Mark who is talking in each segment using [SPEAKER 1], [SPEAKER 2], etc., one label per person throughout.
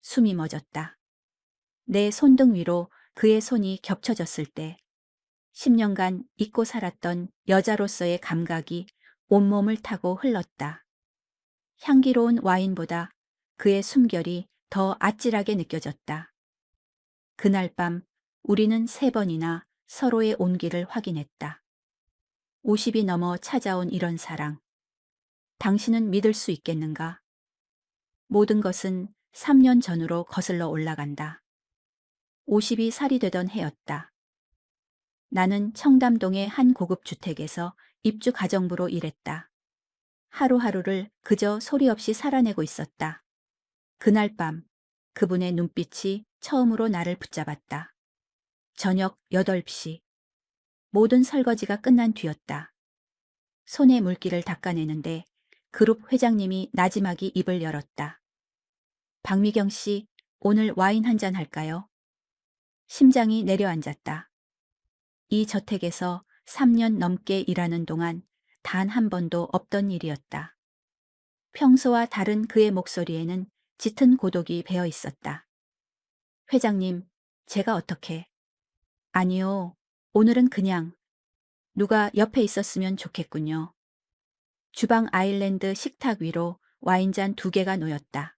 [SPEAKER 1] 숨이 멎었다. 내 손등 위로 그의 손이 겹쳐졌을 때 10년간 잊고 살았던 여자로서의 감각이 온몸을 타고 흘렀다. 향기로운 와인보다 그의 숨결이 더 아찔하게 느껴졌다. 그날 밤 우리는 3번이나 서로의 온기를 확인했다. 50이 넘어 찾아온 이런 사랑. 당신은 믿을 수 있겠는가? 모든 것은 3년 전으로 거슬러 올라간다. 50이 살이 되던 해였다. 나는 청담동의 한 고급 주택에서 입주 가정부로 일했다. 하루하루를 그저 소리 없이 살아내고 있었다. 그날 밤 그분의 눈빛이 처음으로 나를 붙잡았다. 저녁 8시. 모든 설거지가 끝난 뒤였다. 손에 물기를 닦아내는데 그룹 회장님이 나지막이 입을 열었다. 박미경 씨, 오늘 와인 한잔 할까요? 심장이 내려앉았다. 이 저택에서 3년 넘게 일하는 동안 단 한 번도 없던 일이었다. 평소와 다른 그의 목소리에는 짙은 고독이 배어 있었다. 회장님, 제가 어떻게? 아니요, 오늘은 그냥 누가 옆에 있었으면 좋겠군요. 주방 아일랜드 식탁 위로 와인잔 2개가 놓였다.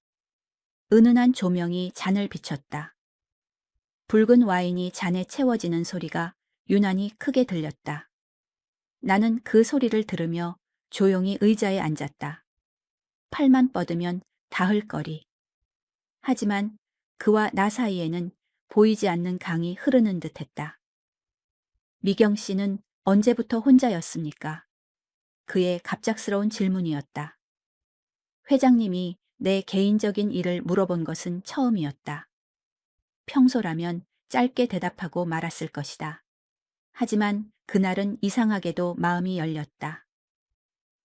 [SPEAKER 1] 은은한 조명이 잔을 비췄다. 붉은 와인이 잔에 채워지는 소리가 유난히 크게 들렸다. 나는 그 소리를 들으며 조용히 의자에 앉았다. 팔만 뻗으면 닿을 거리. 하지만 그와 나 사이에는 보이지 않는 강이 흐르는 듯했다. 미경 씨는 언제부터 혼자였습니까? 그의 갑작스러운 질문이었다. 회장님이 내 개인적인 일을 물어본 것은 처음이었다. 평소라면 짧게 대답하고 말았을 것이다. 하지만 그날은 이상하게도 마음이 열렸다.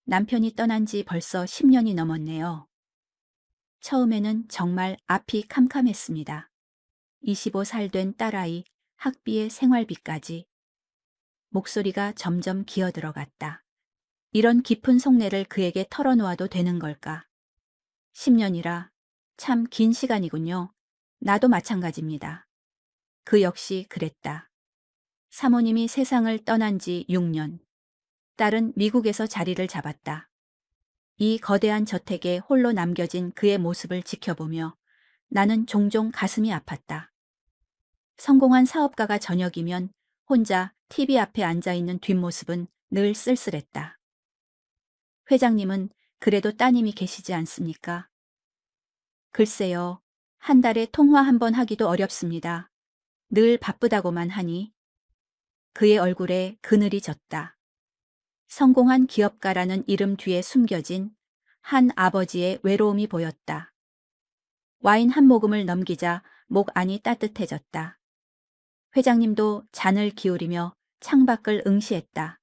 [SPEAKER 1] 남편이 떠난 지 벌써 10년이 넘었네요. 처음에는 정말 앞이 캄캄했습니다. 25살 된 딸아이, 학비의 생활비까지. 목소리가 점점 기어들어갔다. 이런 깊은 속내를 그에게 털어놓아도 되는 걸까? 10년이라 참 긴 시간이군요. 나도 마찬가지입니다. 그 역시 그랬다. 사모님이 세상을 떠난 지 6년. 딸은 미국에서 자리를 잡았다. 이 거대한 저택에 홀로 남겨진 그의 모습을 지켜보며 나는 종종 가슴이 아팠다. 성공한 사업가가 저녁이면 혼자 TV 앞에 앉아있는 뒷모습은 늘 쓸쓸했다. 회장님은 그래도 따님이 계시지 않습니까? 글쎄요, 한 달에 통화 한 번 하기도 어렵습니다. 늘 바쁘다고만 하니. 그의 얼굴에 그늘이 졌다. 성공한 기업가라는 이름 뒤에 숨겨진 한 아버지의 외로움이 보였다. 와인 한 모금을 넘기자 목 안이 따뜻해졌다. 회장님도 잔을 기울이며 창밖을 응시했다.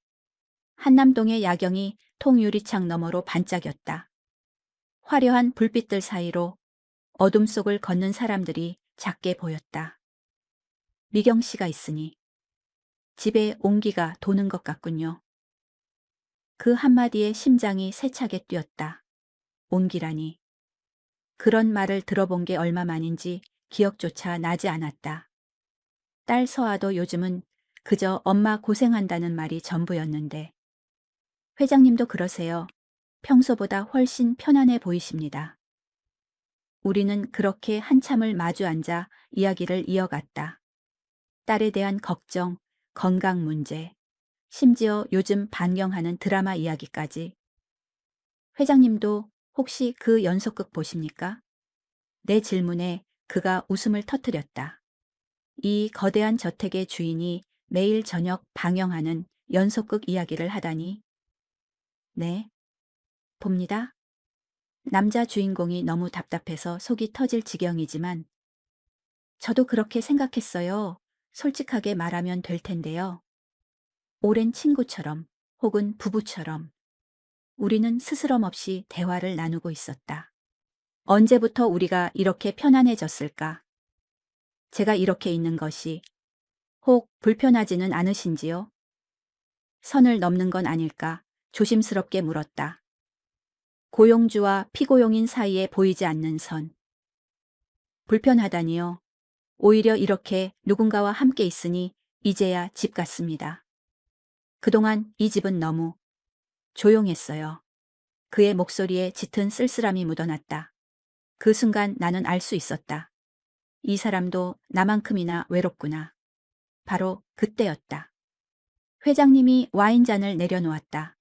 [SPEAKER 1] 한남동의 야경이 통유리창 너머로 반짝였다. 화려한 불빛들 사이로 어둠 속을 걷는 사람들이 작게 보였다. 미경 씨가 있으니 집에 온기가 도는 것 같군요. 그 한마디에 심장이 세차게 뛰었다. 온기라니. 그런 말을 들어본 게 얼마 만인지 기억조차 나지 않았다. 딸 서아도 요즘은 그저 엄마 고생한다는 말이 전부였는데. 회장님도 그러세요. 평소보다 훨씬 편안해 보이십니다. 우리는 그렇게 한참을 마주 앉아 이야기를 이어갔다. 딸에 대한 걱정, 건강 문제, 심지어 요즘 반경하는 드라마 이야기까지. 회장님도 혹시 그 연속극 보십니까? 내 질문에 그가 웃음을 터뜨렸다. 이 거대한 저택의 주인이 매일 저녁 방영하는 연속극 이야기를 하다니. 네, 봅니다. 남자 주인공이 너무 답답해서 속이 터질 지경이지만 저도 그렇게 생각했어요. 솔직하게 말하면 될 텐데요. 오랜 친구처럼 혹은 부부처럼 우리는 스스럼 없이 대화를 나누고 있었다. 언제부터 우리가 이렇게 편안해졌을까? 제가 이렇게 있는 것이 혹 불편하지는 않으신지요? 선을 넘는 건 아닐까 조심스럽게 물었다. 고용주와 피고용인 사이에 보이지 않는 선. 불편하다니요. 오히려 이렇게 누군가와 함께 있으니 이제야 집 같습니다. 그동안 이 집은 너무 조용했어요. 그의 목소리에 짙은 쓸쓸함이 묻어났다. 그 순간 나는 알 수 있었다. 이 사람도 나만큼이나 외롭구나. 바로 그때였다. 회장님이 와인잔을 내려놓았다.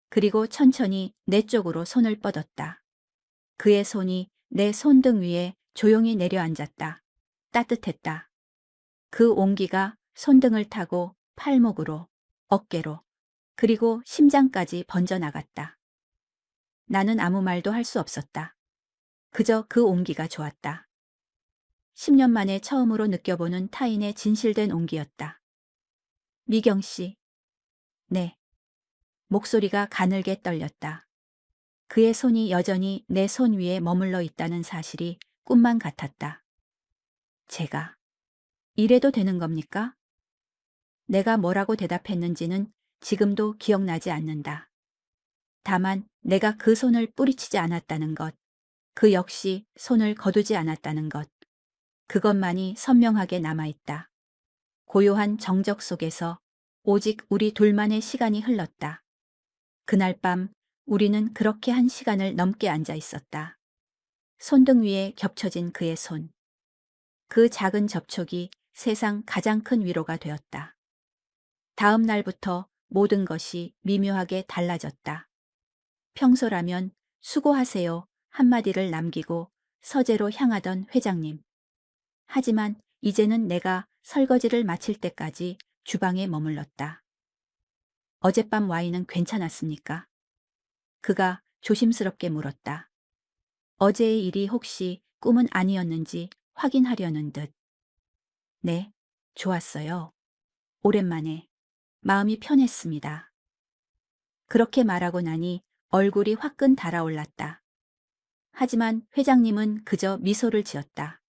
[SPEAKER 1] 그리고 천천히 내 쪽으로 손을 뻗었다. 그의 손이 내 손등 위에 조용히 내려앉았다. 따뜻했다. 그 온기가 손등을 타고 팔목으로, 어깨로, 그리고 심장까지 번져나갔다. 나는 아무 말도 할 수 없었다. 그저 그 온기가 좋았다. 10년 만에 처음으로 느껴보는 타인의 진실된 온기였다. 미경 씨. 네. 목소리가 가늘게 떨렸다. 그의 손이 여전히 내 손 위에 머물러 있다는 사실이 꿈만 같았다. 제가 이래도 되는 겁니까? 내가 뭐라고 대답했는지는 지금도 기억나지 않는다. 다만 내가 그 손을 뿌리치지 않았다는 것, 그 역시 손을 거두지 않았다는 것, 그것만이 선명하게 남아있다. 고요한 정적 속에서 오직 우리 둘만의 시간이 흘렀다. 그날 밤 우리는 그렇게 한 시간을 넘게 앉아 있었다. 손등 위에 겹쳐진 그의 손. 그 작은 접촉이 세상 가장 큰 위로가 되었다. 다음 날부터 모든 것이 미묘하게 달라졌다. 평소라면 수고하세요 한마디를 남기고 서재로 향하던 회장님. 하지만 이제는 내가 설거지를 마칠 때까지 주방에 머물렀다. 어젯밤 와인은 괜찮았습니까? 그가 조심스럽게 물었다. 어제의 일이 혹시 꿈은 아니었는지 확인하려는 듯. 네, 좋았어요. 오랜만에 마음이 편했습니다. 그렇게 말하고 나니 얼굴이 화끈 달아올랐다. 하지만 회장님은 그저 미소를 지었다.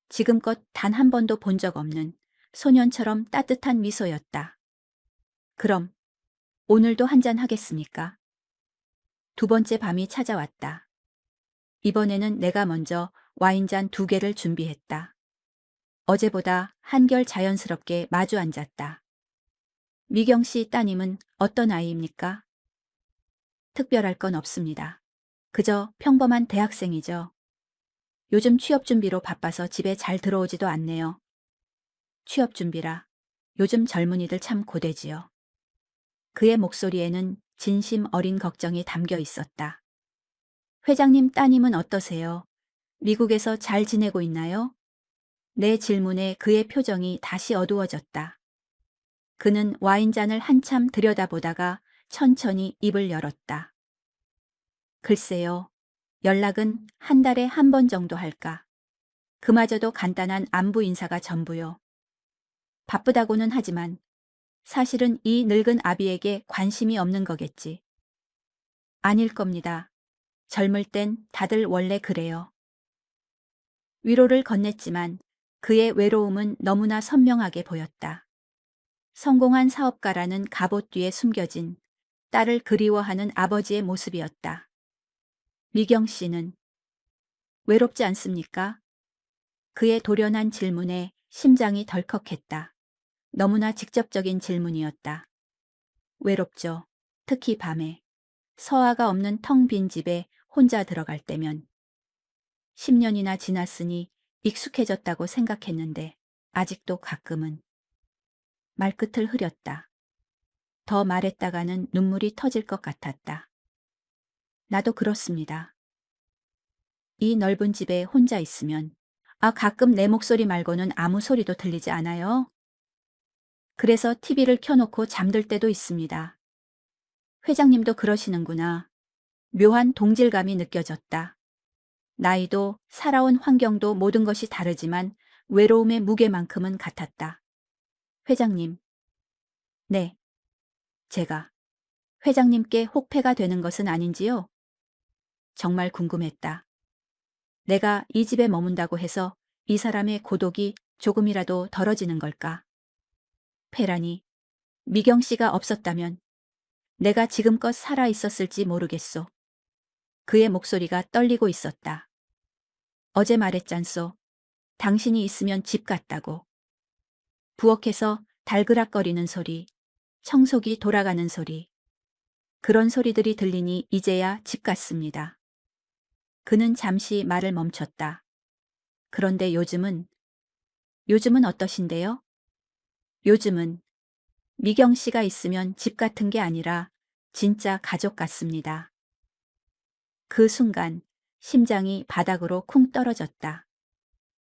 [SPEAKER 1] 지금껏 단 한 번도 본 적 없는 소년처럼 따뜻한 미소였다. 그럼 오늘도 한잔 하겠습니까? 두 번째 밤이 찾아왔다. 이번에는 내가 먼저 와인잔 2개를 준비했다. 어제보다 한결 자연스럽게 마주 앉았다. 미경 씨 따님은 어떤 아이입니까? 특별할 건 없습니다. 그저 평범한 대학생이죠. 요즘 취업 준비로 바빠서 집에 잘 들어오지도 않네요. 취업 준비라. 요즘 젊은이들 참 고되지요. 그의 목소리에는 진심 어린 걱정이 담겨 있었다. 회장님 따님은 어떠세요? 미국에서 잘 지내고 있나요? 내 질문에 그의 표정이 다시 어두워졌다. 그는 와인잔을 한참 들여다보다가 천천히 입을 열었다. 글쎄요. 연락은 한 달에 한 번 정도 할까. 그마저도 간단한 안부 인사가 전부요. 바쁘다고는 하지만 사실은 이 늙은 아비에게 관심이 없는 거겠지. 아닐 겁니다. 젊을 땐 다들 원래 그래요. 위로를 건넸지만 그의 외로움은 너무나 선명하게 보였다. 성공한 사업가라는 갑옷 뒤에 숨겨진 딸을 그리워하는 아버지의 모습이었다. 미경 씨는 외롭지 않습니까? 그의 도련한 질문에 심장이 덜컥했다. 너무나 직접적인 질문이었다. 외롭죠. 특히 밤에. 서화가 없는 텅 빈 집에 혼자 들어갈 때면. 10년이나 지났으니 익숙해졌다고 생각했는데 아직도 가끔은. 말끝을 흐렸다. 더 말했다가는 눈물이 터질 것 같았다. 나도 그렇습니다. 이 넓은 집에 혼자 있으면 가끔 내 목소리 말고는 아무 소리도 들리지 않아요. 그래서 TV를 켜놓고 잠들 때도 있습니다. 회장님도 그러시는구나. 묘한 동질감이 느껴졌다. 나이도 살아온 환경도 모든 것이 다르지만 외로움의 무게만큼은 같았다. 회장님. 네. 제가 회장님께 혹패가 되는 것은 아닌지요? 정말 궁금했다. 내가 이 집에 머문다고 해서 이 사람의 고독이 조금이라도 덜어지는 걸까? 패라니, 미경 씨가 없었다면 내가 지금껏 살아 있었을지 모르겠소. 그의 목소리가 떨리고 있었다. 어제 말했잖소. 당신이 있으면 집 같다고. 부엌에서 달그락거리는 소리, 청소기 돌아가는 소리, 그런 소리들이 들리니 이제야 집 같습니다. 그는 잠시 말을 멈췄다. 그런데 요즘은 어떠신데요? 요즘은 미경 씨가 있으면 집 같은 게 아니라 진짜 가족 같습니다. 그 순간 심장이 바닥으로 쿵 떨어졌다.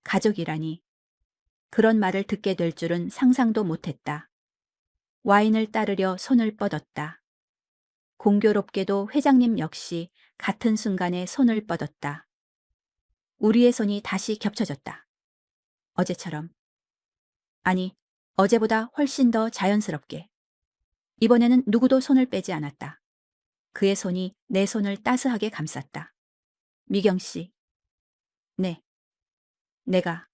[SPEAKER 1] 가족이라니. 그런 말을 듣게 될 줄은 상상도 못했다. 와인을 따르려 손을 뻗었다. 공교롭게도 회장님 역시 같은 순간에 손을 뻗었다. 우리의 손이 다시 겹쳐졌다. 어제처럼. 아니, 어제보다 훨씬 더 자연스럽게. 이번에는 누구도 손을 빼지 않았다. 그의 손이 내 손을 따스하게 감쌌다. 미경 씨. 네. 내가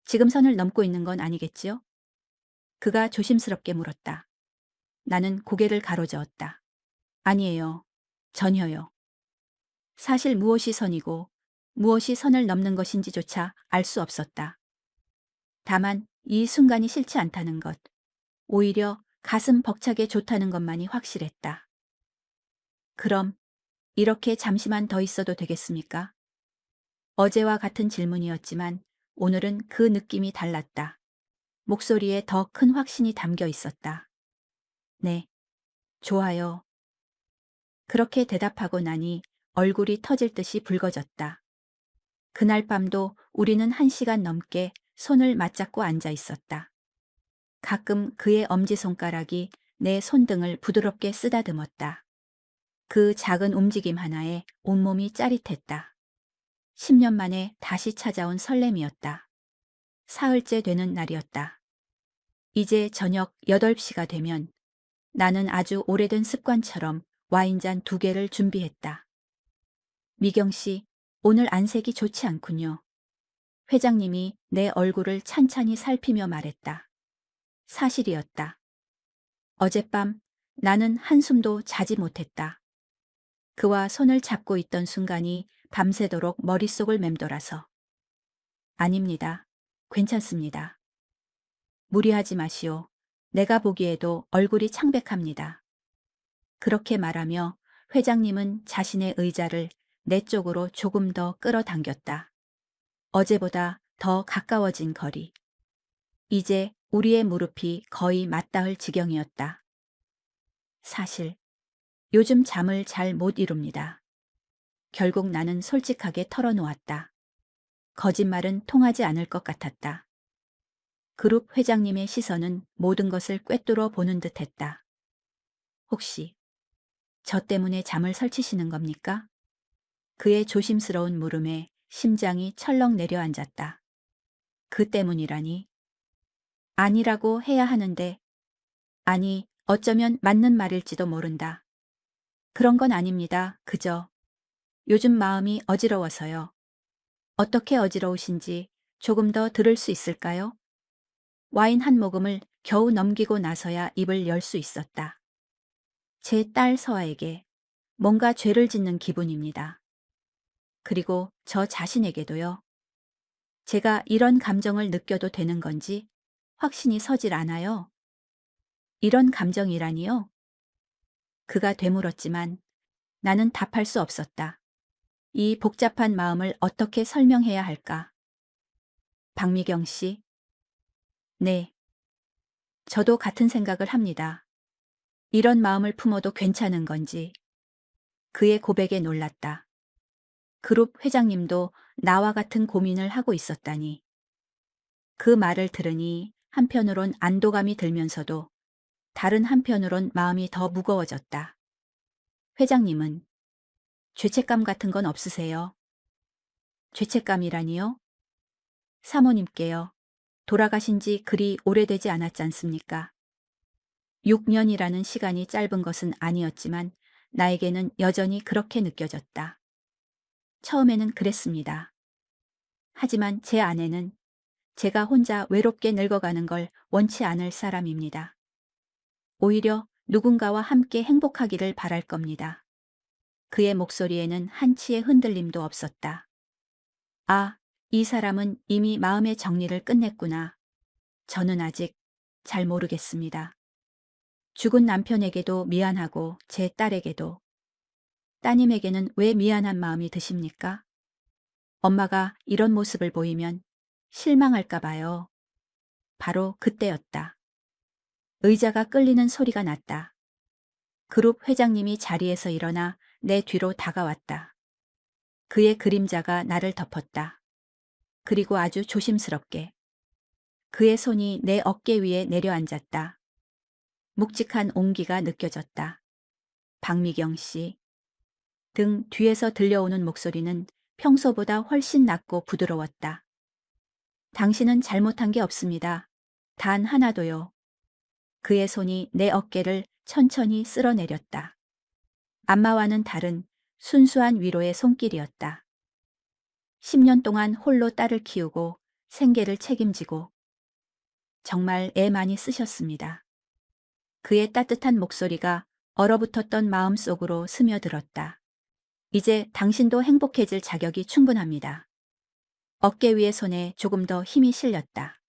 [SPEAKER 1] 지금 선을 넘고 있는 건 아니겠지요? 그가 조심스럽게 물었다. 나는 고개를 가로저었다. 아니에요. 전혀요. 사실 무엇이 선이고 무엇이 선을 넘는 것인지조차 알 수 없었다. 다만 이 순간이 싫지 않다는 것, 오히려 가슴 벅차게 좋다는 것만이 확실했다. 그럼 이렇게 잠시만 더 있어도 되겠습니까? 어제와 같은 질문이었지만 오늘은 그 느낌이 달랐다. 목소리에 더 큰 확신이 담겨 있었다. 네, 좋아요. 그렇게 대답하고 나니 얼굴이 터질 듯이 붉어졌다. 그날 밤도 우리는 1시간 넘게 손을 맞잡고 앉아 있었다. 가끔 그의 엄지손가락이 내 손등을 부드럽게 쓰다듬었다. 그 작은 움직임 하나에 온몸이 짜릿했다. 10년 만에 다시 찾아온 설렘이었다. 사흘째 되는 날이었다. 이제 저녁 8시가 되면 나는 아주 오래된 습관처럼 와인잔 2개를 준비했다. 미경 씨, 오늘 안색이 좋지 않군요. 회장님이 내 얼굴을 찬찬히 살피며 말했다. 사실이었다. 어젯밤 나는 한숨도 자지 못했다. 그와 손을 잡고 있던 순간이 밤새도록 머릿속을 맴돌아서. 아닙니다. 괜찮습니다. 무리하지 마시오. 내가 보기에도 얼굴이 창백합니다. 그렇게 말하며 회장님은 자신의 의자를 내 쪽으로 조금 더 끌어당겼다. 어제보다 더 가까워진 거리. 이제 우리의 무릎이 거의 맞닿을 지경이었다. 사실 요즘 잠을 잘 못 이룹니다. 결국 나는 솔직하게 털어놓았다. 거짓말은 통하지 않을 것 같았다. 그룹 회장님의 시선은 모든 것을 꿰뚫어 보는 듯했다. 혹시 저 때문에 잠을 설치시는 겁니까? 그의 조심스러운 물음에 심장이 철렁 내려앉았다. 그 때문이라니. 아니라고 해야 하는데, 아니, 어쩌면 맞는 말일지도 모른다. 그런 건 아닙니다. 그저 요즘 마음이 어지러워서요. 어떻게 어지러우신지 조금 더 들을 수 있을까요? 와인 한 모금을 겨우 넘기고 나서야 입을 열 수 있었다. 제 딸 서아에게 뭔가 죄를 짓는 기분입니다. 그리고 저 자신에게도요. 제가 이런 감정을 느껴도 되는 건지 확신이 서질 않아요. 이런 감정이라니요? 그가 되물었지만 나는 답할 수 없었다. 이 복잡한 마음을 어떻게 설명해야 할까? 박미경 씨. 네. 저도 같은 생각을 합니다. 이런 마음을 품어도 괜찮은 건지. 그의 고백에 놀랐다. 그룹 회장님도 나와 같은 고민을 하고 있었다니. 그 말을 들으니 한편으론 안도감이 들면서도 다른 한편으론 마음이 더 무거워졌다. 회장님은 죄책감 같은 건 없으세요? 죄책감이라니요? 사모님께요. 돌아가신 지 그리 오래되지 않았지 않습니까? 6년이라는 시간이 짧은 것은 아니었지만 나에게는 여전히 그렇게 느껴졌다. 처음에는 그랬습니다. 하지만 제 아내는 제가 혼자 외롭게 늙어가는 걸 원치 않을 사람입니다. 오히려 누군가와 함께 행복하기를 바랄 겁니다. 그의 목소리에는 한치의 흔들림도 없었다. 아, 이 사람은 이미 마음의 정리를 끝냈구나. 저는 아직 잘 모르겠습니다. 죽은 남편에게도 미안하고 제 딸에게도. 따님에게는 왜 미안한 마음이 드십니까? 엄마가 이런 모습을 보이면 실망할까 봐요. 바로 그때였다. 의자가 끌리는 소리가 났다. 그룹 회장님이 자리에서 일어나 내 뒤로 다가왔다. 그의 그림자가 나를 덮었다. 그리고 아주 조심스럽게 그의 손이 내 어깨 위에 내려앉았다. 묵직한 온기가 느껴졌다. 박미경 씨. 등 뒤에서 들려오는 목소리는 평소보다 훨씬 낮고 부드러웠다. 당신은 잘못한 게 없습니다. 단 하나도요. 그의 손이 내 어깨를 천천히 쓸어내렸다. 안마와는 다른 순수한 위로의 손길이었다. 10년 동안 홀로 딸을 키우고 생계를 책임지고 정말 애 많이 쓰셨습니다. 그의 따뜻한 목소리가 얼어붙었던 마음 속으로 스며들었다. 이제 당신도 행복해질 자격이 충분합니다. 어깨 위의 손에 조금 더 힘이 실렸다.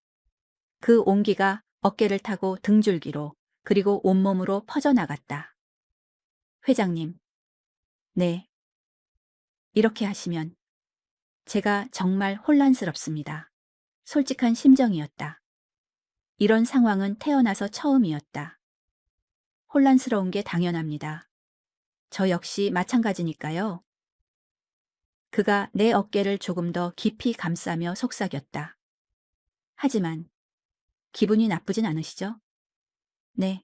[SPEAKER 1] 그 온기가 어깨를 타고 등줄기로 그리고 온몸으로 퍼져나갔다. 회장님. 네. 이렇게 하시면 제가 정말 혼란스럽습니다. 솔직한 심정이었다. 이런 상황은 태어나서 처음이었다. 혼란스러운 게 당연합니다. 저 역시 마찬가지니까요. 그가 내 어깨를 조금 더 깊이 감싸며 속삭였다. 하지만 기분이 나쁘진 않으시죠? 네,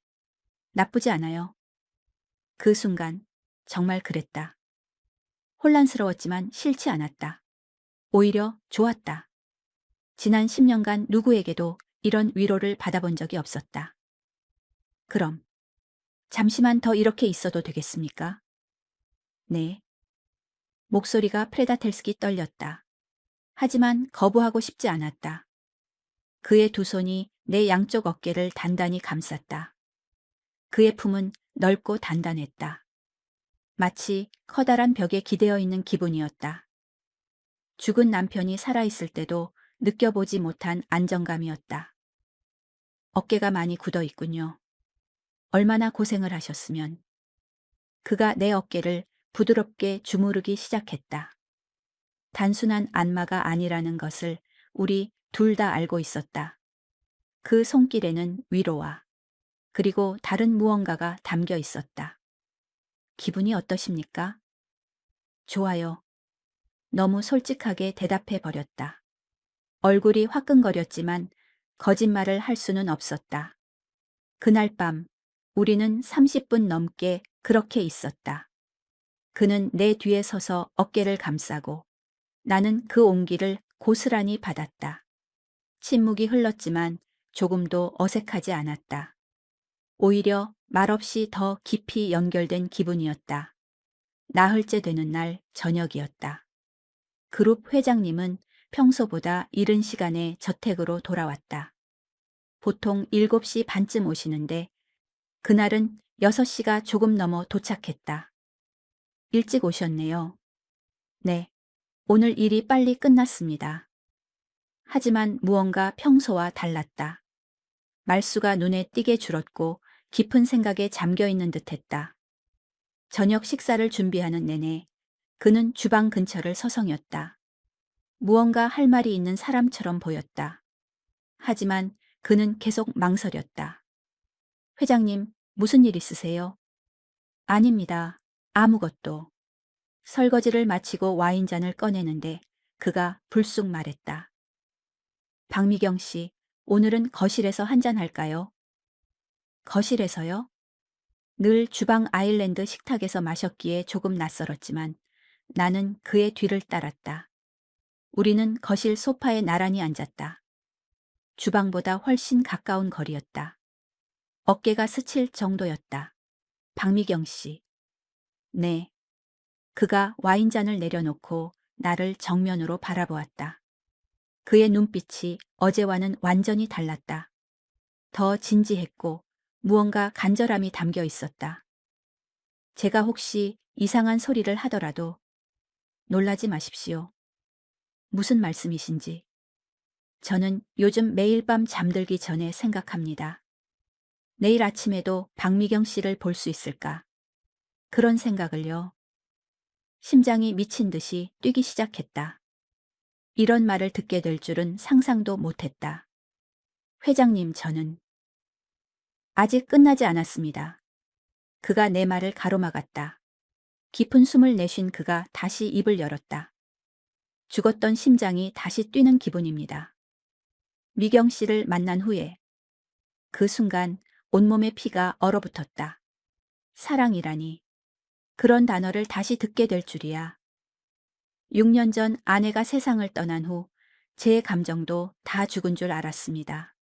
[SPEAKER 1] 나쁘지 않아요. 그 순간 정말 그랬다. 혼란스러웠지만 싫지 않았다. 오히려 좋았다. 지난 10년간 누구에게도 이런 위로를 받아본 적이 없었다. 그럼 잠시만 더 이렇게 있어도 되겠습니까? 네. 목소리가 프레다텔스키 떨렸다. 하지만 거부하고 싶지 않았다. 그의 두 손이 내 양쪽 어깨를 단단히 감쌌다. 그의 품은 넓고 단단했다. 마치 커다란 벽에 기대어 있는 기분이었다. 죽은 남편이 살아있을 때도 느껴보지 못한 안정감이었다. 어깨가 많이 굳어 있군요. 얼마나 고생을 하셨으면. 그가 내 어깨를 부드럽게 주무르기 시작했다. 단순한 안마가 아니라는 것을 우리 둘 다 알고 있었다. 그 손길에는 위로와 그리고 다른 무언가가 담겨 있었다. 기분이 어떠십니까? 좋아요. 너무 솔직하게 대답해 버렸다. 얼굴이 화끈거렸지만 거짓말을 할 수는 없었다. 그날 밤 우리는 30분 넘게 그렇게 있었다. 그는 내 뒤에 서서 어깨를 감싸고 나는 그 온기를 고스란히 받았다. 침묵이 흘렀지만 조금도 어색하지 않았다. 오히려 말없이 더 깊이 연결된 기분이었다. 나흘째 되는 날 저녁이었다. 그룹 회장님은 평소보다 이른 시간에 저택으로 돌아왔다. 보통 7시 반쯤 오시는데 그날은 6시가 조금 넘어 도착했다. 일찍 오셨네요. 네, 오늘 일이 빨리 끝났습니다. 하지만 무언가 평소와 달랐다. 말수가 눈에 띄게 줄었고 깊은 생각에 잠겨 있는 듯했다. 저녁 식사를 준비하는 내내 그는 주방 근처를 서성였다. 무언가 할 말이 있는 사람처럼 보였다. 하지만 그는 계속 망설였다. 회장님, 무슨 일 있으세요? 아닙니다. 아무것도. 설거지를 마치고 와인잔을 꺼내는데 그가 불쑥 말했다. 박미경 씨, 오늘은 거실에서 한잔할까요? 거실에서요? 늘 주방 아일랜드 식탁에서 마셨기에 조금 낯설었지만 나는 그의 뒤를 따랐다. 우리는 거실 소파에 나란히 앉았다. 주방보다 훨씬 가까운 거리였다. 어깨가 스칠 정도였다. 박미경 씨. 네. 그가 와인잔을 내려놓고 나를 정면으로 바라보았다. 그의 눈빛이 어제와는 완전히 달랐다. 더 진지했고 무언가 간절함이 담겨 있었다. 제가 혹시 이상한 소리를 하더라도 놀라지 마십시오. 무슨 말씀이신지. 저는 요즘 매일 밤 잠들기 전에 생각합니다. 내일 아침에도 박미경 씨를 볼 수 있을까? 그런 생각을요. 심장이 미친 듯이 뛰기 시작했다. 이런 말을 듣게 될 줄은 상상도 못했다. 회장님, 저는 아직 끝나지 않았습니다. 그가 내 말을 가로막았다. 깊은 숨을 내쉰 그가 다시 입을 열었다. 죽었던 심장이 다시 뛰는 기분입니다. 미경 씨를 만난 후에 그 순간 온몸의 피가 얼어붙었다. 사랑이라니. 그런 단어를 다시 듣게 될 줄이야. 6년 전 아내가 세상을 떠난 후 제 감정도 다 죽은 줄 알았습니다.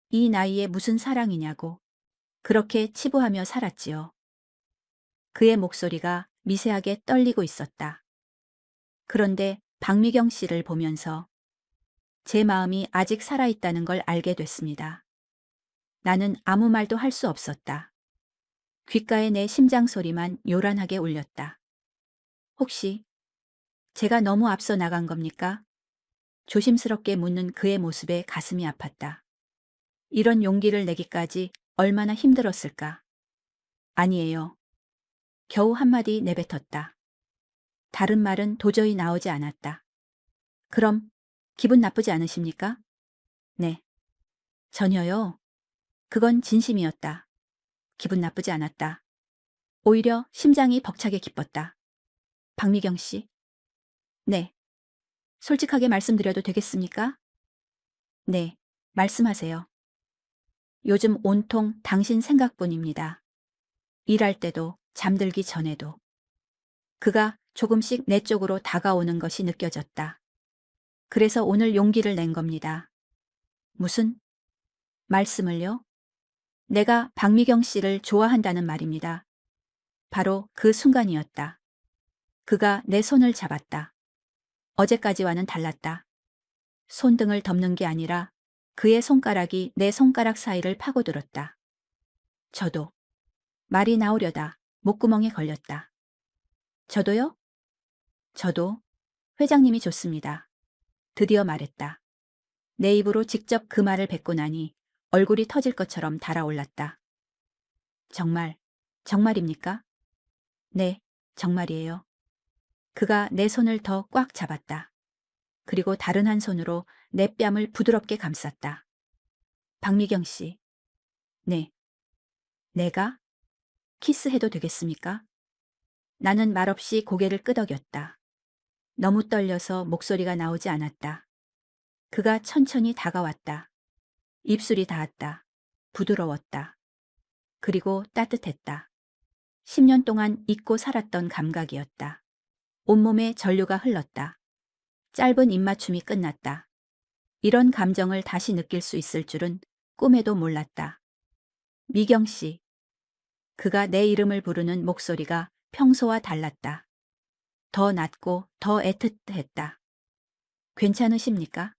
[SPEAKER 1] 이 나이에 무슨 사랑이냐고 그렇게 치부하며 살았지요. 그의 목소리가 미세하게 떨리고 있었다. 그런데 박미경 씨를 보면서 제 마음이 아직 살아있다는 걸 알게 됐습니다. 나는 아무 말도 할 수 없었다. 귓가에 내 심장 소리만 요란하게 울렸다. 혹시 제가 너무 앞서 나간 겁니까? 조심스럽게 묻는 그의 모습에 가슴이 아팠다. 이런 용기를 내기까지 얼마나 힘들었을까? 아니에요. 겨우 한마디 내뱉었다. 다른 말은 도저히 나오지 않았다. 그럼 기분 나쁘지 않으십니까? 네. 전혀요. 그건 진심이었다. 기분 나쁘지 않았다. 오히려 심장이 벅차게 기뻤다. 박미경 씨. 네. 솔직하게 말씀드려도 되겠습니까? 네. 말씀하세요. 요즘 온통 당신 생각뿐입니다. 일할 때도 잠들기 전에도. 그가 조금씩 내 쪽으로 다가오는 것이 느껴졌다. 그래서 오늘 용기를 낸 겁니다. 무슨 말씀을요? 내가 박미경 씨를 좋아한다는 말입니다. 바로 그 순간이었다. 그가 내 손을 잡았다. 어제까지와는 달랐다. 손등을 덮는 게 아니라 그의 손가락이 내 손가락 사이를 파고들었다. 저도 말이 나오려다 목구멍에 걸렸다. 저도요? 저도 회장님이 좋습니다. 드디어 말했다. 내 입으로 직접 그 말을 뱉고 나니 얼굴이 터질 것처럼 달아올랐다. 정말, 정말입니까? 네, 정말이에요. 그가 내 손을 더 꽉 잡았다. 그리고 다른 한 손으로 내 뺨을 부드럽게 감쌌다. 박미경 씨. 네. 내가? 키스해도 되겠습니까? 나는 말없이 고개를 끄덕였다. 너무 떨려서 목소리가 나오지 않았다. 그가 천천히 다가왔다. 입술이 닿았다. 부드러웠다. 그리고 따뜻했다. 10년 동안 잊고 살았던 감각이었다. 온몸에 전류가 흘렀다. 짧은 입맞춤이 끝났다. 이런 감정을 다시 느낄 수 있을 줄은 꿈에도 몰랐다. 미경 씨. 그가 내 이름을 부르는 목소리가 평소와 달랐다. 더 낮고 더 애틋했다. 괜찮으십니까?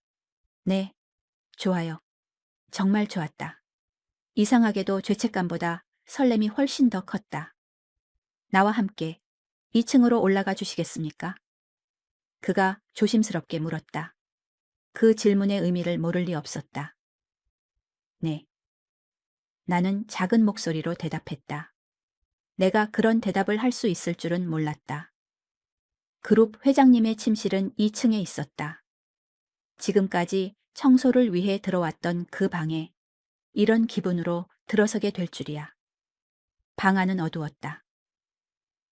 [SPEAKER 1] 네. 좋아요. 정말 좋았다. 이상하게도 죄책감보다 설렘이 훨씬 더 컸다. 나와 함께 2층으로 올라가 주시겠습니까? 그가 조심스럽게 물었다. 그 질문의 의미를 모를 리 없었다. 네. 나는 작은 목소리로 대답했다. 내가 그런 대답을 할 수 있을 줄은 몰랐다. 그룹 회장님의 침실은 2층에 있었다. 지금까지 청소를 위해 들어왔던 그 방에 이런 기분으로 들어서게 될 줄이야. 방 안은 어두웠다.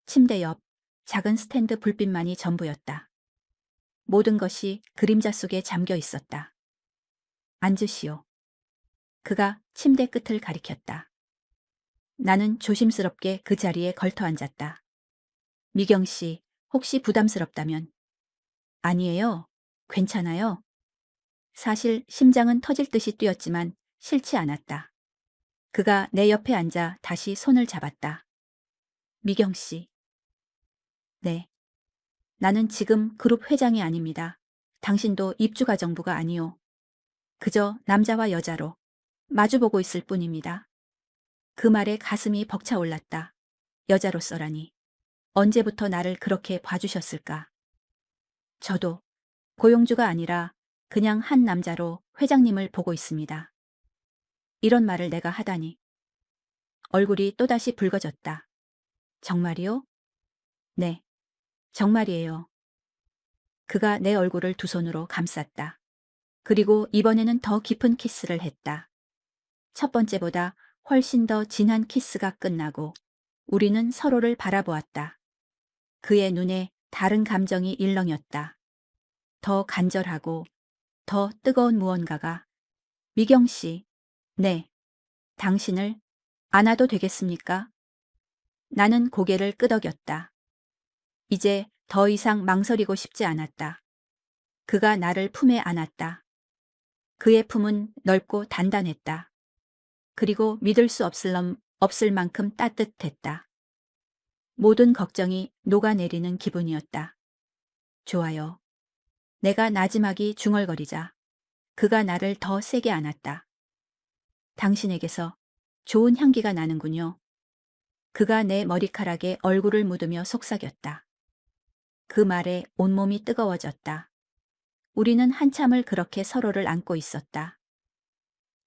[SPEAKER 1] 침대 옆 작은 스탠드 불빛만이 전부였다. 모든 것이 그림자 속에 잠겨 있었다. 앉으시오. 그가 침대 끝을 가리켰다. 나는 조심스럽게 그 자리에 걸터 앉았다. 미경 씨, 혹시 부담스럽다면? 아니에요. 괜찮아요. 사실 심장은 터질 듯이 뛰었지만 싫지 않았다. 그가 내 옆에 앉아 다시 손을 잡았다. 미경 씨. 네. 나는 지금 그룹 회장이 아닙니다. 당신도 입주가정부가 아니오. 그저 남자와 여자로 마주보고 있을 뿐입니다. 그 말에 가슴이 벅차올랐다. 여자로서라니. 언제부터 나를 그렇게 봐주셨을까? 저도 고용주가 아니라 그냥 한 남자로 회장님을 보고 있습니다. 이런 말을 내가 하다니. 얼굴이 또다시 붉어졌다. 정말이요? 네, 정말이에요. 그가 내 얼굴을 두 손으로 감쌌다. 그리고 이번에는 더 깊은 키스를 했다. 첫 번째보다 훨씬 더 진한 키스가 끝나고 우리는 서로를 바라보았다. 그의 눈에 다른 감정이 일렁였다. 더 간절하고 더 뜨거운 무언가가. 미경 씨, 네, 당신을 안아도 되겠습니까? 나는 고개를 끄덕였다. 이제 더 이상 망설이고 싶지 않았다. 그가 나를 품에 안았다. 그의 품은 넓고 단단했다. 그리고 믿을 수 없을 만큼 따뜻했다. 모든 걱정이 녹아내리는 기분이었다. 좋아요. 내가 나지막이 중얼거리자 그가 나를 더 세게 안았다. 당신에게서 좋은 향기가 나는군요. 그가 내 머리카락에 얼굴을 묻으며 속삭였다. 그 말에 온몸이 뜨거워졌다. 우리는 한참을 그렇게 서로를 안고 있었다.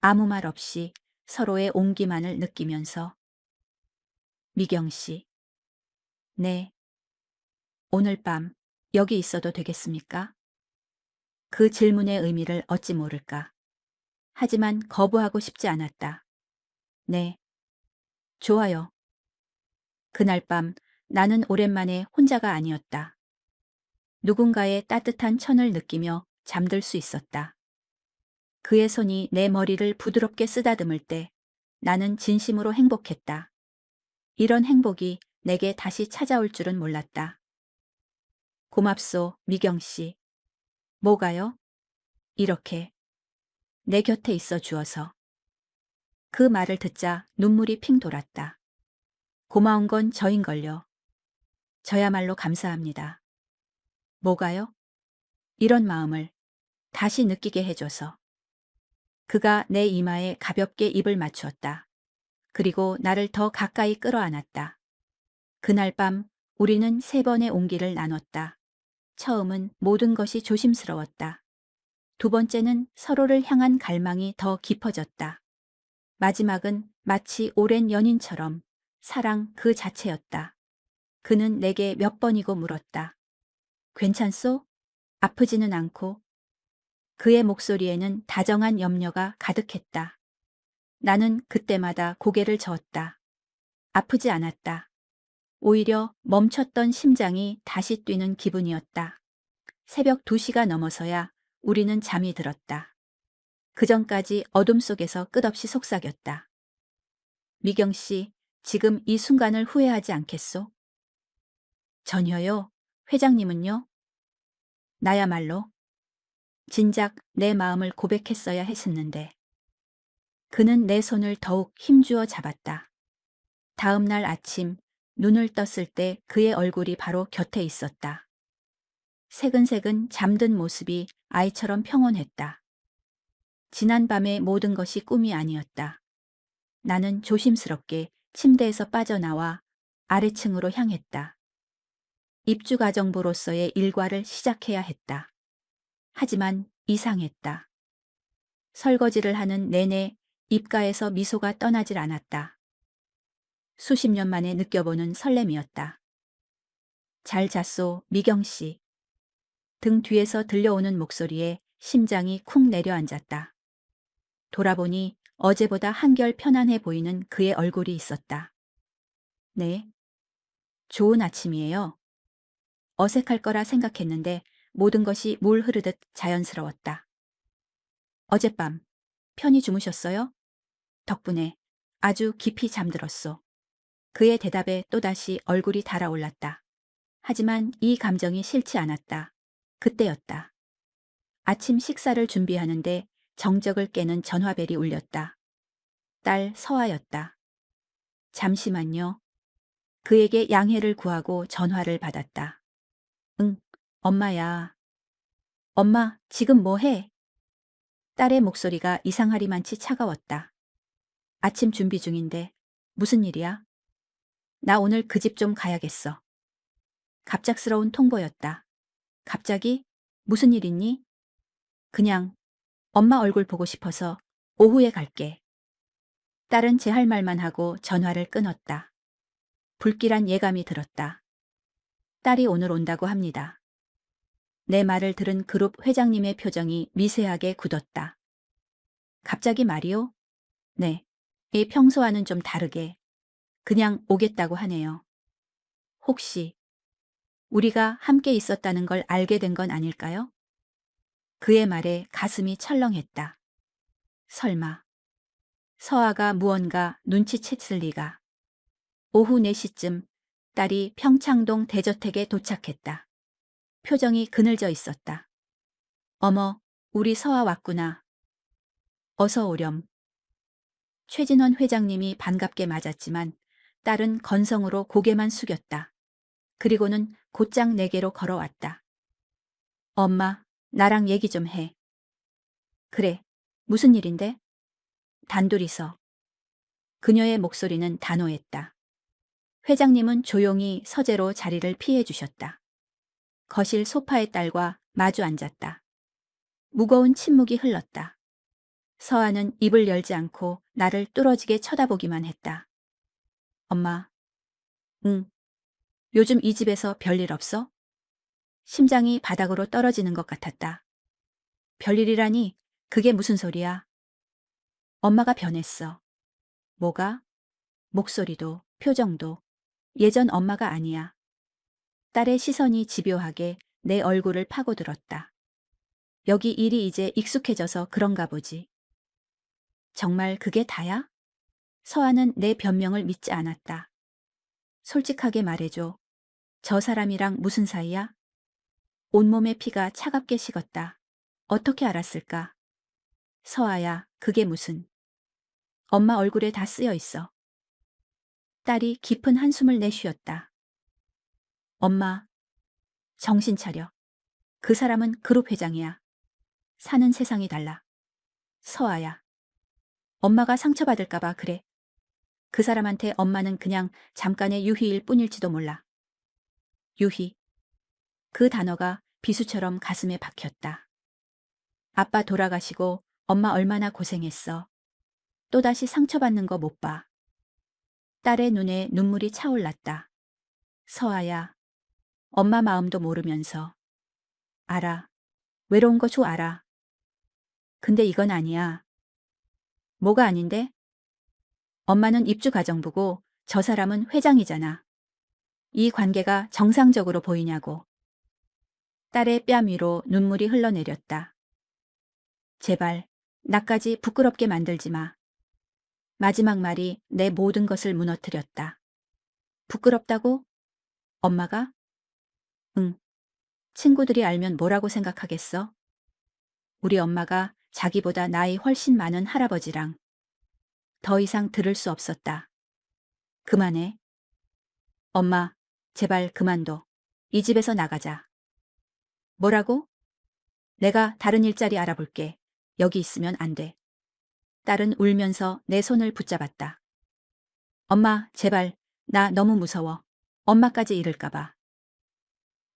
[SPEAKER 1] 아무 말 없이 서로의 온기만을 느끼면서. 미경 씨. 네. 오늘 밤 여기 있어도 되겠습니까? 그 질문의 의미를 어찌 모를까. 하지만 거부하고 싶지 않았다. 네. 좋아요. 그날 밤 나는 오랜만에 혼자가 아니었다. 누군가의 따뜻한 천을 느끼며 잠들 수 있었다. 그의 손이 내 머리를 부드럽게 쓰다듬을 때 나는 진심으로 행복했다. 이런 행복이 내게 다시 찾아올 줄은 몰랐다. 고맙소, 미경 씨. 뭐가요? 이렇게 내 곁에 있어 주어서. 그 말을 듣자 눈물이 핑 돌았다. 고마운 건 저인걸요. 저야말로 감사합니다. 뭐가요? 이런 마음을 다시 느끼게 해줘서. 그가 내 이마에 가볍게 입을 맞추었다. 그리고 나를 더 가까이 끌어안았다. 그날 밤 우리는 3번의 온기를 나눴다. 처음은 모든 것이 조심스러웠다. 두 번째는 서로를 향한 갈망이 더 깊어졌다. 마지막은 마치 오랜 연인처럼 사랑 그 자체였다. 그는 내게 몇 번이고 물었다. 괜찮소? 아프지는 않고. 그의 목소리에는 다정한 염려가 가득했다. 나는 그때마다 고개를 저었다. 아프지 않았다. 오히려 멈췄던 심장이 다시 뛰는 기분이었다. 새벽 2시가 넘어서야 우리는 잠이 들었다. 그전까지 어둠 속에서 끝없이 속삭였다. 미경 씨, 지금 이 순간을 후회하지 않겠소? 전혀요. 회장님은요? 나야말로. 진작 내 마음을 고백했어야 했었는데. 그는 내 손을 더욱 힘주어 잡았다. 다음 날 아침 눈을 떴을 때 그의 얼굴이 바로 곁에 있었다. 새근새근 잠든 모습이 아이처럼 평온했다. 지난밤의 모든 것이 꿈이 아니었다. 나는 조심스럽게 침대에서 빠져나와 아래층으로 향했다. 입주가정부로서의 일과를 시작해야 했다. 하지만 이상했다. 설거지를 하는 내내 입가에서 미소가 떠나질 않았다. 수십 년 만에 느껴보는 설렘이었다. 잘 잤소, 미경 씨. 등 뒤에서 들려오는 목소리에 심장이 쿵 내려앉았다. 돌아보니 어제보다 한결 편안해 보이는 그의 얼굴이 있었다. 네. 좋은 아침이에요. 어색할 거라 생각했는데 모든 것이 물 흐르듯 자연스러웠다. 어젯밤 편히 주무셨어요? 덕분에 아주 깊이 잠들었소. 그의 대답에 또다시 얼굴이 달아올랐다. 하지만 이 감정이 싫지 않았다. 그때였다. 아침 식사를 준비하는데 정적을 깨는 전화벨이 울렸다. 딸 서아였다. 잠시만요. 그에게 양해를 구하고 전화를 받았다. 응, 엄마야. 엄마, 지금 뭐 해? 딸의 목소리가 이상하리만치 차가웠다. 아침 준비 중인데 무슨 일이야? 나 오늘 그 집 좀 가야겠어. 갑작스러운 통보였다. 갑자기? 무슨 일 있니? 그냥 엄마 얼굴 보고 싶어서 오후에 갈게. 딸은 제 할 말만 하고 전화를 끊었다. 불길한 예감이 들었다. 딸이 오늘 온다고 합니다. 내 말을 들은 그룹 회장님의 표정이 미세하게 굳었다. 갑자기 말이요? 네. 이 평소와는 좀 다르게 그냥 오겠다고 하네요. 혹시 우리가 함께 있었다는 걸 알게 된 건 아닐까요? 그의 말에 가슴이 철렁했다. 설마 서아가 무언가 눈치챘을 리가. 오후 4시쯤 딸이 평창동 대저택에 도착했다. 표정이 그늘져 있었다. 어머, 우리 서아 왔구나. 어서 오렴. 최진원 회장님이 반갑게 맞았지만 딸은 건성으로 고개만 숙였다. 그리고는 곧장 내게로 걸어왔다. 엄마, 나랑 얘기 좀 해. 그래, 무슨 일인데? 단둘이서. 그녀의 목소리는 단호했다. 회장님은 조용히 서재로 자리를 피해 주셨다. 거실 소파의 딸과 마주 앉았다. 무거운 침묵이 흘렀다. 서아는 입을 열지 않고 나를 뚫어지게 쳐다보기만 했다. 엄마, 응. 요즘 이 집에서 별일 없어? 심장이 바닥으로 떨어지는 것 같았다. 별일이라니, 그게 무슨 소리야? 엄마가 변했어. 뭐가? 목소리도, 표정도. 예전 엄마가 아니야. 딸의 시선이 집요하게 내 얼굴을 파고들었다. 여기 일이 이제 익숙해져서 그런가 보지. 정말 그게 다야? 서아는 내 변명을 믿지 않았다. 솔직하게 말해줘. 저 사람이랑 무슨 사이야? 온몸의 피가 차갑게 식었다. 어떻게 알았을까? 서아야, 그게 무슨. 엄마 얼굴에 다 쓰여 있어. 딸이 깊은 한숨을 내쉬었다. 엄마, 정신 차려. 그 사람은 그룹 회장이야. 사는 세상이 달라. 서아야. 엄마가 상처받을까봐 그래. 그 사람한테 엄마는 그냥 잠깐의 유희일 뿐일지도 몰라. 유희. 그 단어가 비수처럼 가슴에 박혔다. 아빠 돌아가시고 엄마 얼마나 고생했어. 또다시 상처받는 거 못 봐. 딸의 눈에 눈물이 차올랐다. 서아야. 엄마 마음도 모르면서. 알아. 외로운 거 알아. 근데 이건 아니야. 뭐가 아닌데? 엄마는 입주 가정부고 저 사람은 회장이잖아. 이 관계가 정상적으로 보이냐고. 딸의 뺨 위로 눈물이 흘러내렸다. 제발, 나까지 부끄럽게 만들지 마. 마지막 말이 내 모든 것을 무너뜨렸다. 부끄럽다고? 엄마가? 응. 친구들이 알면 뭐라고 생각하겠어? 우리 엄마가 자기보다 나이 훨씬 많은 할아버지랑. 더 이상 들을 수 없었다. 그만해. 엄마, 제발 그만둬. 이 집에서 나가자. 뭐라고? 내가 다른 일자리 알아볼게. 여기 있으면 안 돼. 딸은 울면서 내 손을 붙잡았다. 엄마, 제발. 나 너무 무서워. 엄마까지 잃을까봐.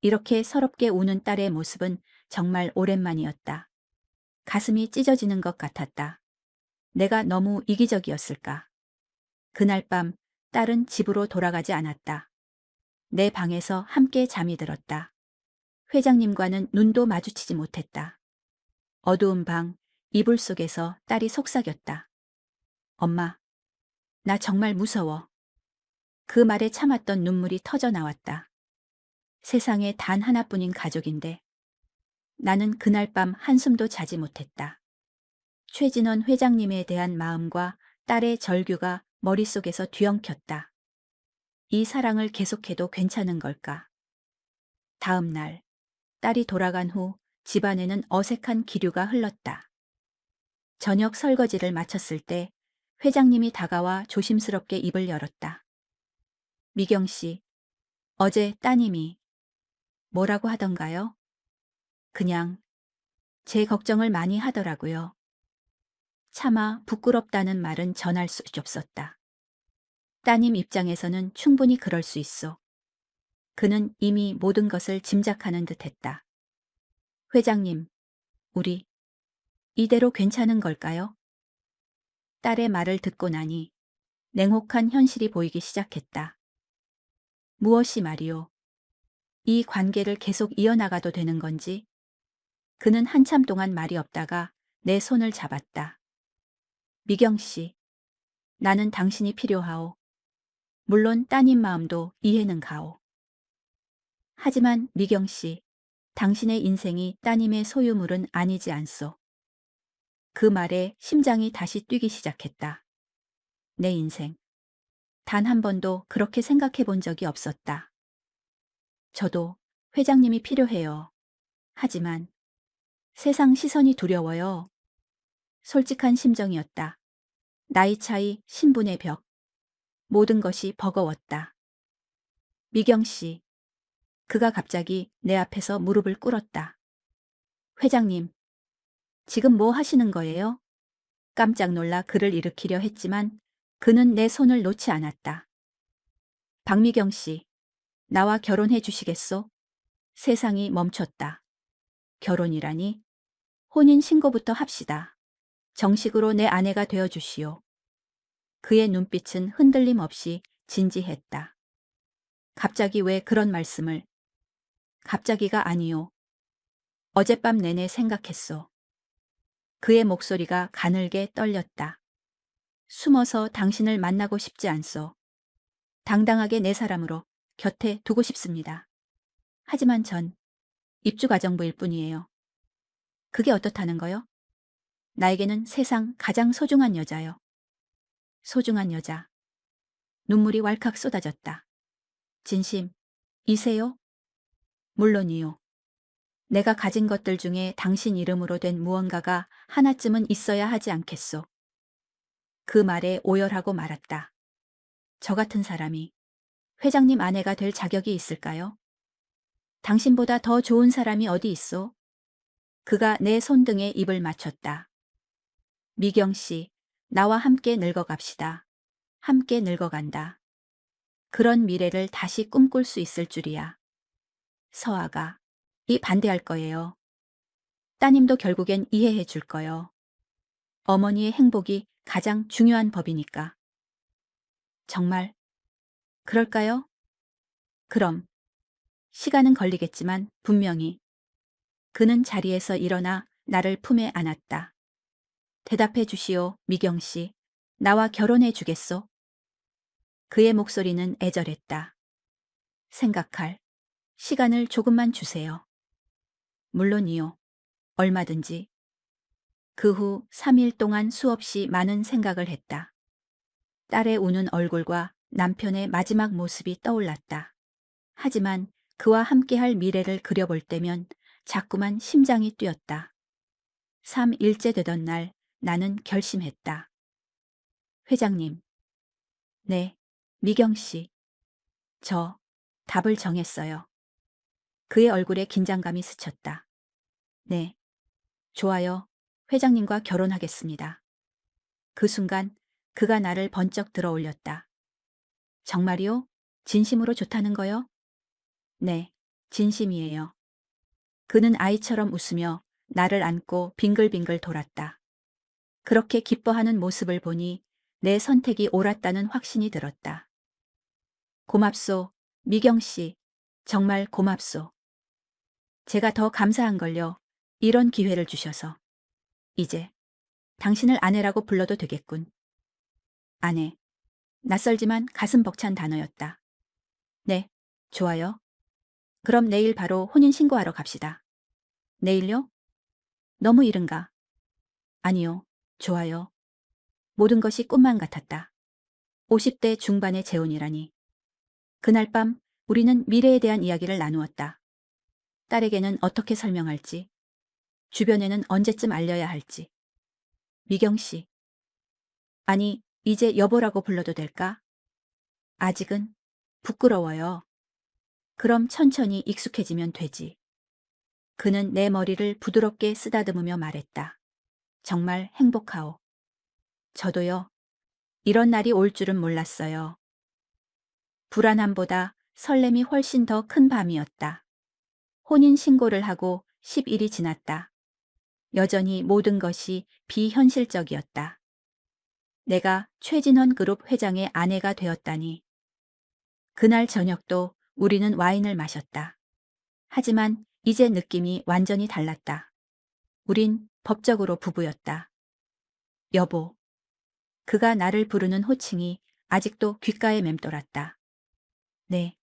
[SPEAKER 1] 이렇게 서럽게 우는 딸의 모습은 정말 오랜만이었다. 가슴이 찢어지는 것 같았다. 내가 너무 이기적이었을까. 그날 밤 딸은 집으로 돌아가지 않았다. 내 방에서 함께 잠이 들었다. 회장님과는 눈도 마주치지 못했다. 어두운 방, 이불 속에서 딸이 속삭였다. 엄마, 나 정말 무서워. 그 말에 참았던 눈물이 터져 나왔다. 세상에 단 하나뿐인 가족인데 나는 그날 밤 한숨도 자지 못했다. 최진원 회장님에 대한 마음과 딸의 절규가 머릿속에서 뒤엉켰다. 이 사랑을 계속해도 괜찮은 걸까? 다음 날, 딸이 돌아간 후 집안에는 어색한 기류가 흘렀다. 저녁 설거지를 마쳤을 때 회장님이 다가와 조심스럽게 입을 열었다. 미경 씨, 어제 따님이 뭐라고 하던가요? 그냥 제 걱정을 많이 하더라고요. 차마 부끄럽다는 말은 전할 수 없었다. 따님 입장에서는 충분히 그럴 수 있어. 그는 이미 모든 것을 짐작하는 듯했다. 회장님, 우리 이대로 괜찮은 걸까요? 딸의 말을 듣고 나니 냉혹한 현실이 보이기 시작했다. 무엇이 말이오? 이 관계를 계속 이어나가도 되는 건지? 그는 한참 동안 말이 없다가 내 손을 잡았다. 미경 씨, 나는 당신이 필요하오. 물론 따님 마음도 이해는 가오. 하지만 미경 씨, 당신의 인생이 따님의 소유물은 아니지 않소. 그 말에 심장이 다시 뛰기 시작했다. 내 인생. 단 한 번도 그렇게 생각해 본 적이 없었다. 저도 회장님이 필요해요. 하지만 세상 시선이 두려워요. 솔직한 심정이었다. 나이 차이, 신분의 벽. 모든 것이 버거웠다. 미경 씨. 그가 갑자기 내 앞에서 무릎을 꿇었다. 회장님, 지금 뭐 하시는 거예요? 깜짝 놀라 그를 일으키려 했지만 그는 내 손을 놓지 않았다. 박미경 씨, 나와 결혼해 주시겠소? 세상이 멈췄다. 결혼이라니? 혼인 신고부터 합시다. 정식으로 내 아내가 되어 주시오. 그의 눈빛은 흔들림 없이 진지했다. 갑자기 왜 그런 말씀을? 갑자기가 아니오. 어젯밤 내내 생각했소. 그의 목소리가 가늘게 떨렸다. 숨어서 당신을 만나고 싶지 않소. 당당하게 내 사람으로 곁에 두고 싶습니다. 하지만 전 입주가정부일 뿐이에요. 그게 어떻다는 거요? 나에게는 세상 가장 소중한 여자요. 소중한 여자. 눈물이 왈칵 쏟아졌다. 진심, 이세요? 물론이요. 내가 가진 것들 중에 당신 이름으로 된 무언가가 하나쯤은 있어야 하지 않겠소. 그 말에 오열하고 말았다. 저 같은 사람이 회장님 아내가 될 자격이 있을까요? 당신보다 더 좋은 사람이 어디 있소? 그가 내 손등에 입을 맞췄다. 미경 씨, 나와 함께 늙어갑시다. 함께 늙어간다. 그런 미래를 다시 꿈꿀 수 있을 줄이야. 서아가 이 반대할 거예요. 따님도 결국엔 이해해 줄 거요. 어머니의 행복이 가장 중요한 법이니까. 정말 그럴까요? 그럼 시간은 걸리겠지만 분명히. 그는 자리에서 일어나 나를 품에 안았다. 대답해 주시오, 미경 씨. 나와 결혼해 주겠소? 그의 목소리는 애절했다. 생각할 시간을 조금만 주세요. 물론이요. 얼마든지. 그 후 3일 동안 수없이 많은 생각을 했다. 딸의 우는 얼굴과 남편의 마지막 모습이 떠올랐다. 하지만 그와 함께할 미래를 그려볼 때면 자꾸만 심장이 뛰었다. 3일째 되던 날 나는 결심했다. 회장님. 네, 미경 씨. 저 답을 정했어요. 그의 얼굴에 긴장감이 스쳤다. 네, 좋아요. 회장님과 결혼하겠습니다. 그 순간 그가 나를 번쩍 들어 올렸다. 정말이요? 진심으로 좋다는 거요? 네, 진심이에요. 그는 아이처럼 웃으며 나를 안고 빙글빙글 돌았다. 그렇게 기뻐하는 모습을 보니 내 선택이 옳았다는 확신이 들었다. 고맙소, 미경 씨. 정말 고맙소. 제가 더 감사한 걸요. 이런 기회를 주셔서. 이제 당신을 아내라고 불러도 되겠군. 아내. 낯설지만 가슴 벅찬 단어였다. 네, 좋아요. 그럼 내일 바로 혼인신고하러 갑시다. 내일요? 너무 이른가? 아니요, 좋아요. 모든 것이 꿈만 같았다. 50대 중반의 재혼이라니. 그날 밤 우리는 미래에 대한 이야기를 나누었다. 딸에게는 어떻게 설명할지, 주변에는 언제쯤 알려야 할지. 미경 씨. 아니, 이제 여보라고 불러도 될까? 아직은 부끄러워요. 그럼 천천히 익숙해지면 되지. 그는 내 머리를 부드럽게 쓰다듬으며 말했다. 정말 행복하오. 저도요. 이런 날이 올 줄은 몰랐어요. 불안함보다 설렘이 훨씬 더 큰 밤이었다. 혼인 신고를 하고 10일이 지났다. 여전히 모든 것이 비현실적이었다. 내가 최진원 그룹 회장의 아내가 되었다니. 그날 저녁도 우리는 와인을 마셨다. 하지만 이제 느낌이 완전히 달랐다. 우린 법적으로 부부였다. 여보. 그가 나를 부르는 호칭이 아직도 귓가에 맴돌았다. 네.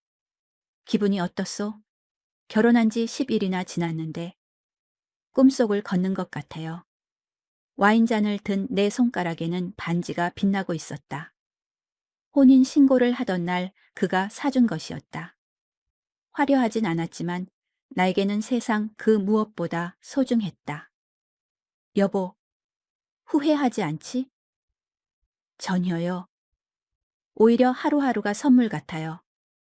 [SPEAKER 1] 기분이 어떻소? 결혼한 지 10일이나 지났는데 꿈속을 걷는 것 같아요. 와인잔을 든 내 손가락에는 반지가 빛나고 있었다. 혼인 신고를 하던 날 그가 사준 것이었다. 화려하진 않았지만 나에게는 세상 그 무엇보다 소중했다. 여보, 후회하지 않지? 전혀요. 오히려 하루하루가 선물 같아요.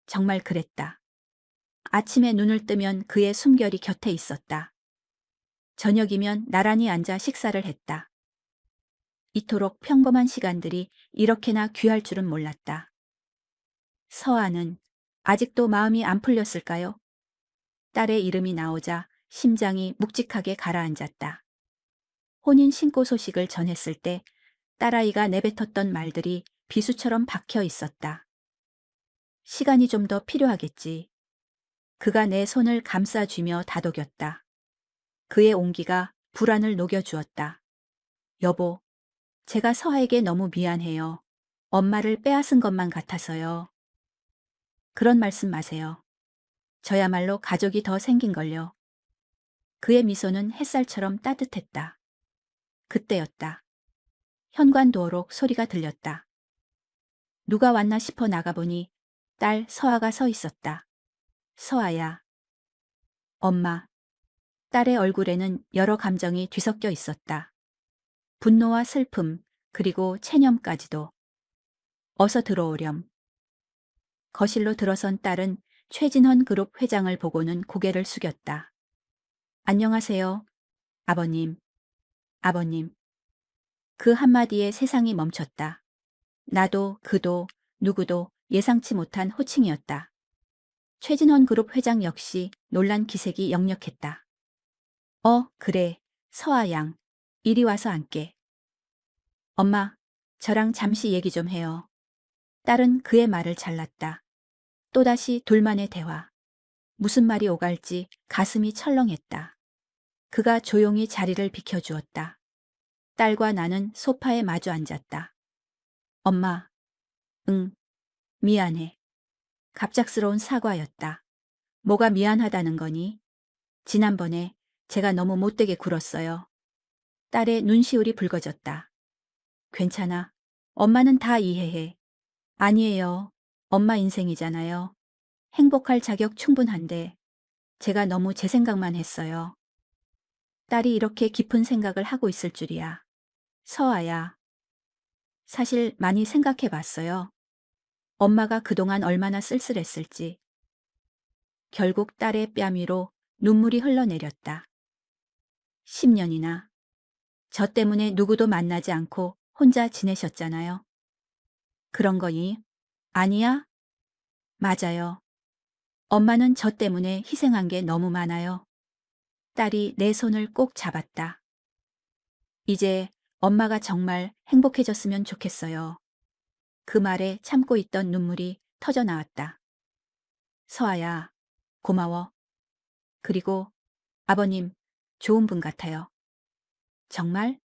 [SPEAKER 1] 정말 그랬다. 아침에 눈을 뜨면 그의 숨결이 곁에 있었다. 저녁이면 나란히 앉아 식사를 했다. 이토록 평범한 시간들이 이렇게나 귀할 줄은 몰랐다. 서아는 아직도 마음이 안 풀렸을까요? 딸의 이름이 나오자 심장이 묵직하게 가라앉았다. 혼인 신고 소식을 전했을 때 딸아이가 내뱉었던 말들이 비수처럼 박혀 있었다. 시간이 좀 더 필요하겠지. 그가 내 손을 감싸쥐며 다독였다. 그의 온기가 불안을 녹여주었다. 여보, 제가 서아에게 너무 미안해요. 엄마를 빼앗은 것만 같아서요. 그런 말씀 마세요. 저야말로 가족이 더 생긴걸요. 그의 미소는 햇살처럼 따뜻했다. 그때였다. 현관도어록 소리가 들렸다. 누가 왔나 싶어 나가보니 딸 서아가 서 있었다. 서아야. 엄마. 딸의 얼굴에는 여러 감정이 뒤섞여 있었다. 분노와 슬픔, 그리고 체념까지도. 어서 들어오렴. 거실로 들어선 딸은 최진헌 그룹 회장을 보고는 고개를 숙였다. 안녕하세요. 아버님. 아버님. 그 한마디에 세상이 멈췄다. 나도 그도 누구도 예상치 못한 호칭이었다. 최진헌 그룹 회장 역시 놀란 기색이 역력했다. 그래. 서아 양. 이리 와서 앉게. 엄마, 저랑 잠시 얘기 좀 해요. 딸은 그의 말을 잘랐다. 또다시 둘만의 대화. 무슨 말이 오갈지 가슴이 철렁했다. 그가 조용히 자리를 비켜주었다. 딸과 나는 소파에 마주 앉았다. 엄마. 응. 미안해. 갑작스러운 사과였다. 뭐가 미안하다는 거니? 지난번에 제가 너무 못되게 굴었어요. 딸의 눈시울이 붉어졌다. 괜찮아. 엄마는 다 이해해. 아니에요. 엄마 인생이잖아요. 행복할 자격 충분한데 제가 너무 제 생각만 했어요. 딸이 이렇게 깊은 생각을 하고 있을 줄이야. 서아야. 사실 많이 생각해 봤어요. 엄마가 그동안 얼마나 쓸쓸했을지. 결국 딸의 뺨 위로 눈물이 흘러내렸다. 10년이나. 저 때문에 누구도 만나지 않고 혼자 지내셨잖아요. 그런 거니? 아니야? 맞아요. 엄마는 저 때문에 희생한 게 너무 많아요. 딸이 내 손을 꼭 잡았다. 이제 엄마가 정말 행복해졌으면 좋겠어요. 그 말에 참고 있던 눈물이 터져 나왔다. 서아야, 고마워. 그리고 아버님, 좋은 분 같아요. 정말?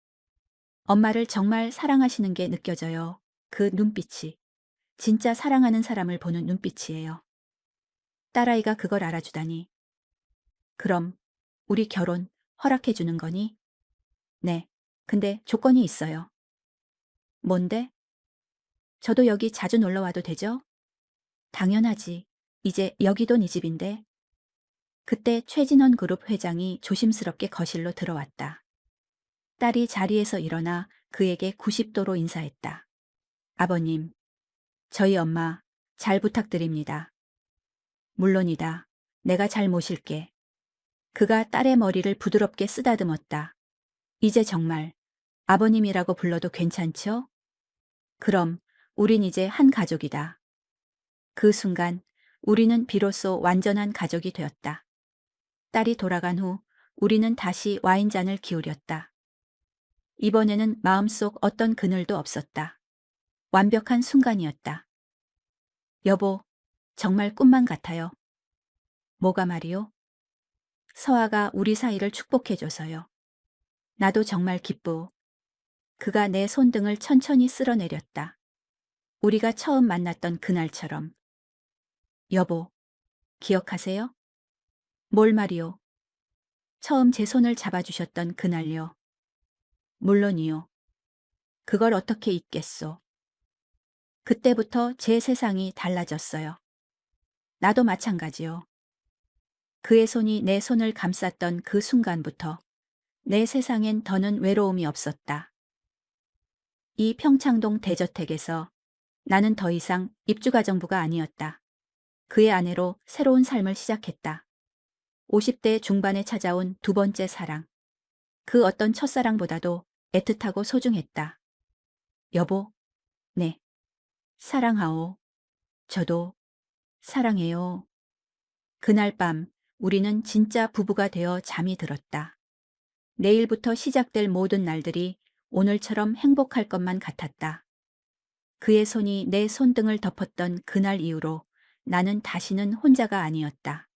[SPEAKER 1] 엄마를 정말 사랑하시는 게 느껴져요. 그 눈빛이. 진짜 사랑하는 사람을 보는 눈빛이에요. 딸아이가 그걸 알아주다니. 그럼 우리 결혼 허락해 주는 거니? 네. 근데 조건이 있어요. 뭔데? 저도 여기 자주 놀러 와도 되죠? 당연하지. 이제 여기도 네 집인데. 그때 최진원 그룹 회장이 조심스럽게 거실로 들어왔다. 딸이 자리에서 일어나 그에게 90도로 인사했다. 아버님, 저희 엄마 잘 부탁드립니다. 물론이다. 내가 잘 모실게. 그가 딸의 머리를 부드럽게 쓰다듬었다. 이제 정말 아버님이라고 불러도 괜찮죠? 그럼 우린 이제 한 가족이다. 그 순간 우리는 비로소 완전한 가족이 되었다. 딸이 돌아간 후 우리는 다시 와인잔을 기울였다. 이번에는 마음속 어떤 그늘도 없었다. 완벽한 순간이었다. 여보, 정말 꿈만 같아요. 뭐가 말이요? 서아가 우리 사이를 축복해줘서요. 나도 정말 기쁘. 그가 내 손등을 천천히 쓸어내렸다. 우리가 처음 만났던 그날처럼. 여보, 기억하세요? 뭘 말이요? 처음 제 손을 잡아주셨던 그날요. 물론이요. 그걸 어떻게 잊겠소. 그때부터 제 세상이 달라졌어요. 나도 마찬가지요. 그의 손이 내 손을 감쌌던 그 순간부터 내 세상엔 더는 외로움이 없었다. 이 평창동 대저택에서 나는 더 이상 입주가정부가 아니었다. 그의 아내로 새로운 삶을 시작했다. 50대 중반에 찾아온 두 번째 사랑. 그 어떤 첫사랑보다도 애틋하고 소중했다. 여보, 네. 사랑하오. 저도 사랑해요. 그날 밤 우리는 진짜 부부가 되어 잠이 들었다. 내일부터 시작될 모든 날들이 오늘처럼 행복할 것만 같았다. 그의 손이 내 손등을 덮었던 그날 이후로 나는 다시는 혼자가 아니었다.